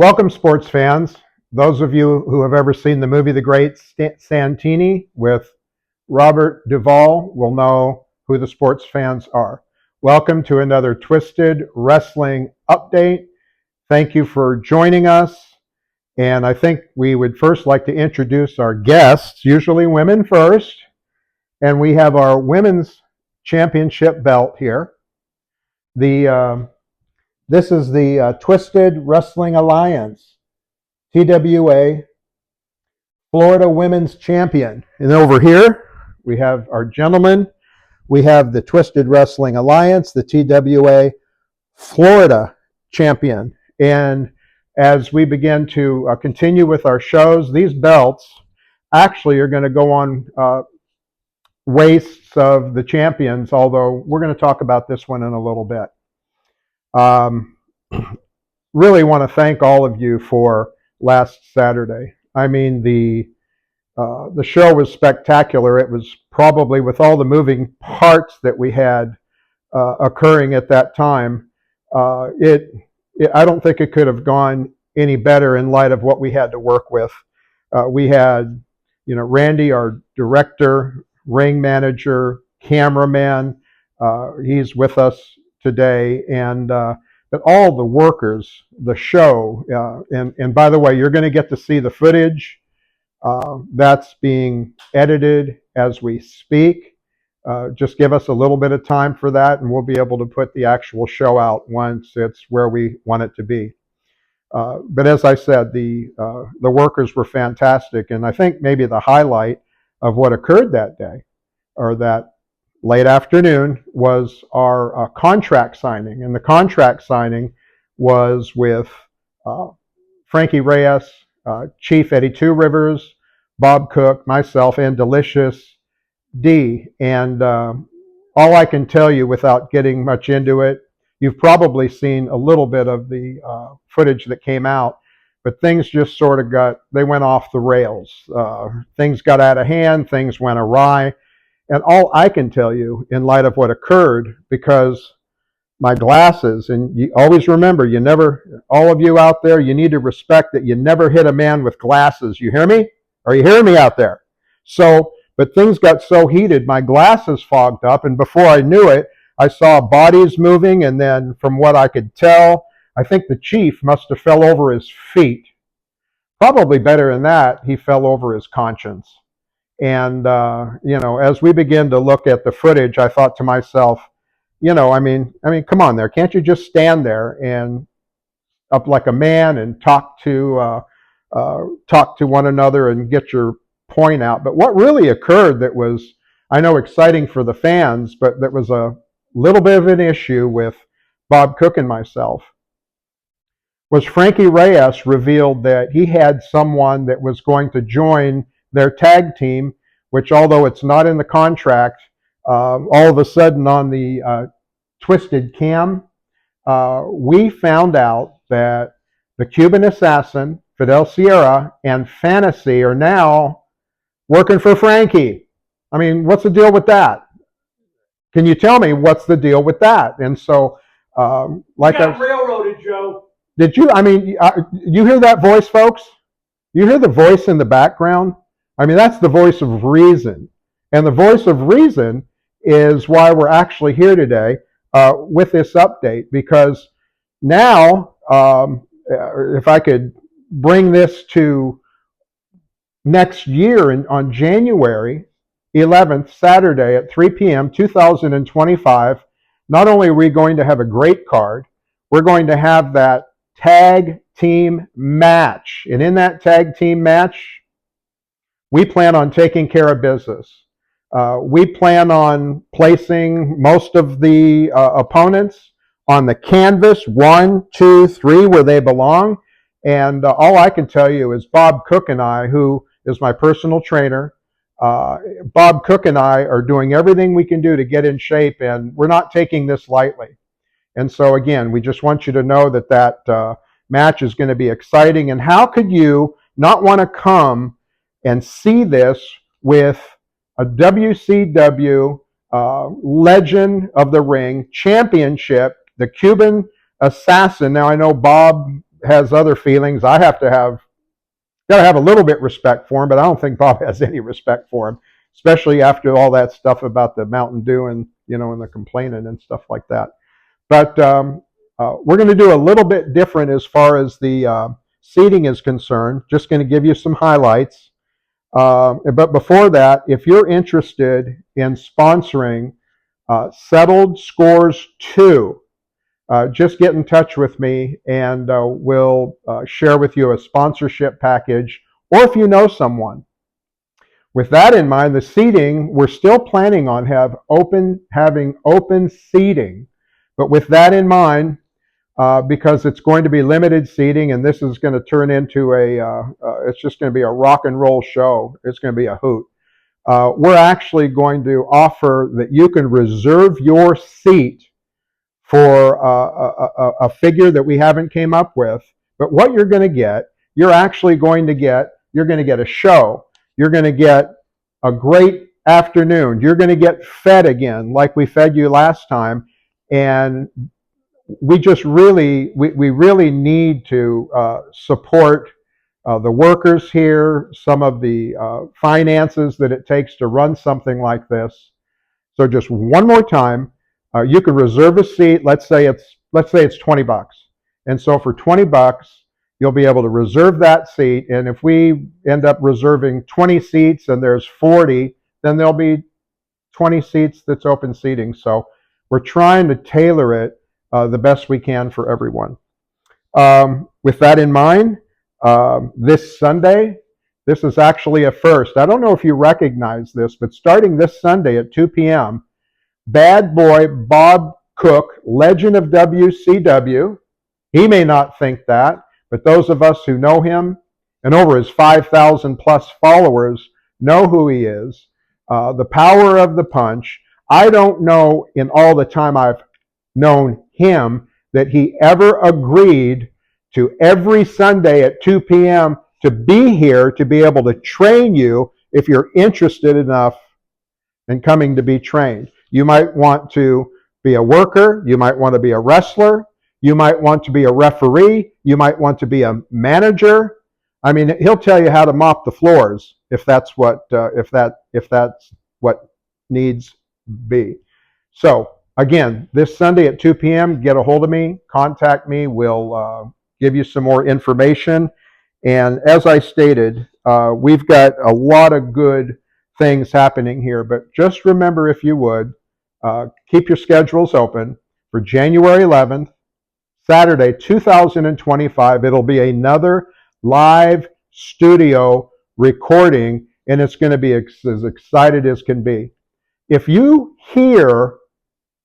Welcome, sports fans. Those of you who have ever seen the movie The Great Santini with Robert Duvall will know who the sports fans are. Welcome to another Twisted Wrestling update. Thank you for joining us. And I think we would first like to introduce our guests, usually women first. And we have our women's championship belt here. This is the Twisted Wrestling Alliance, TWA, Florida Women's Champion. And over here, we have our gentlemen. We have the Twisted Wrestling Alliance, the TWA, Florida Champion. And as we begin to continue with our shows, these belts actually are going to go on waists of the champions, although we're going to talk about this one in a little bit. Really want to thank all of you for last Saturday. I mean, the show was spectacular. It was probably, with all the moving parts that we had occurring at that time, I don't think it could have gone any better in light of what we had to work with. We had, Randy, our director, ring manager, cameraman. He's with us today, and but all the workers, the show, and by the way, you're going to get to see the footage. That's being edited as we speak. Just give us a little bit of time for that, and we'll be able to put the actual show out once it's where we want it to be. But as I said, the workers were fantastic, and I think maybe the highlight of what occurred that day, or that late afternoon, was our contract signing. And the contract signing was with Frankie Reyes, Chief Eddie Two Rivers, Bob Cook, myself, and Delicious D. And all I can tell you, without getting much into it, you've probably seen a little bit of the footage that came out, but things just sort of they went off the rails. Things got out of hand, things went awry. And all I can tell you, in light of what occurred, because my glasses, and you always remember, all of you out there, you need to respect that you never hit a man with glasses. You hear me? Are you hearing me out there? But things got so heated, my glasses fogged up, and before I knew it, I saw bodies moving, and then from what I could tell, I think the chief must have fell over his feet. Probably better than that, he fell over his conscience. And, as we begin to look at the footage, I thought to myself, I mean, come on there. Can't you just stand there and up like a man and talk to one another and get your point out? But what really occurred that was, I know, exciting for the fans, but that was a little bit of an issue with Bob Cook and myself, was Frankie Reyes revealed that he had someone that was going to join their tag team, which, although it's not in the contract, all of a sudden on the Twisted Cam, we found out that the Cuban Assassin, Fidel Sierra, and Fantasy are now working for Frankie. I mean, what's the deal with that? Can you tell me what's the deal with that? And so, like I railroaded, Joe. Did you? I mean, you hear that voice, folks? You hear the voice in the background? I mean, that's the voice of reason. And the voice of reason is why we're actually here today with this update, because now, if I could bring this to next year on January 11th, Saturday at 3 p.m., 2025, not only are we going to have a great card, we're going to have that tag team match. And in that tag team match, we plan on taking care of business. We plan on placing most of the opponents on the canvas, 1, 2, 3, where they belong. And all I can tell you is Bob Cook and I, who is my personal trainer, Bob Cook and I are doing everything we can do to get in shape, and we're not taking this lightly. And so again, we just want you to know that match is going to be exciting. And how could you not want to come and see this with a WCW Legend of the Ring Championship, the Cuban Assassin? Now, I know Bob has other feelings. I have to have gotta have a little bit respect for him, but I don't think Bob has any respect for him, especially after all that stuff about the Mountain Dew and and the complaining and stuff like that. But we're going to do a little bit different as far as the seating is concerned. Just going to give you some highlights. But before that, if you're interested in sponsoring Settled Scores 2, just get in touch with me and we'll share with you a sponsorship package, or if you know someone. With that in mind, the seating, we're still planning on having open seating, but with that in mind, because it's going to be limited seating, and this is going to turn into it's just going to be a rock and roll show. It's going to be a hoot. We're actually going to offer that you can reserve your seat for a figure that we haven't came up with. But what you're going to get, you're going to get a show. You're going to get a great afternoon. You're going to get fed again like we fed you last time. And we just really, we really need to support the workers here, some of the finances that it takes to run something like this. So just one more time, you can reserve a seat. Let's say it's $20, and so for $20, you'll be able to reserve that seat. And if we end up reserving 20 seats and there's 40, then there'll be 20 seats that's open seating. So we're trying to tailor it the best we can for everyone. With that in mind, this Sunday, this is actually a first. I don't know if you recognize this, but starting this Sunday at 2 p.m., Bad Boy Bob Cook, legend of WCW, he may not think that, but those of us who know him and over his 5,000 plus followers know who he is. The power of the punch. I don't know in all the time I've known him that he ever agreed to every Sunday at 2 p.m. to be here to be able to train you if you're interested enough in coming to be trained. You might want to be a worker. You might want to be a wrestler. You might want to be a referee. You might want to be a manager. I mean, he'll tell you how to mop the floors if that's what needs be. So again, this Sunday at 2 p.m., get a hold of me, contact me. We'll give you some more information. And as I stated, we've got a lot of good things happening here. But just remember, if you would, keep your schedules open for January 11th, Saturday, 2025. It'll be another live studio recording, and it's going to be as excited as can be. If you hear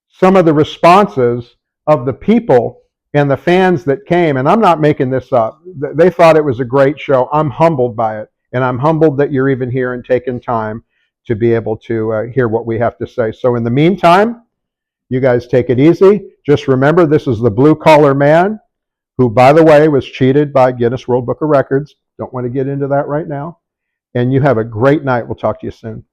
some of the responses of the people and the fans that came, and I'm not making this up, they thought it was a great show. I'm humbled by it, and I'm humbled that you're even here and taking time to be able to hear what we have to say. So in the meantime, you guys take it easy. Just remember, this is the Blue Collar Man, who, by the way, was cheated by Guinness World Book of Records. Don't want to get into that right now. And you have a great night. We'll talk to you soon.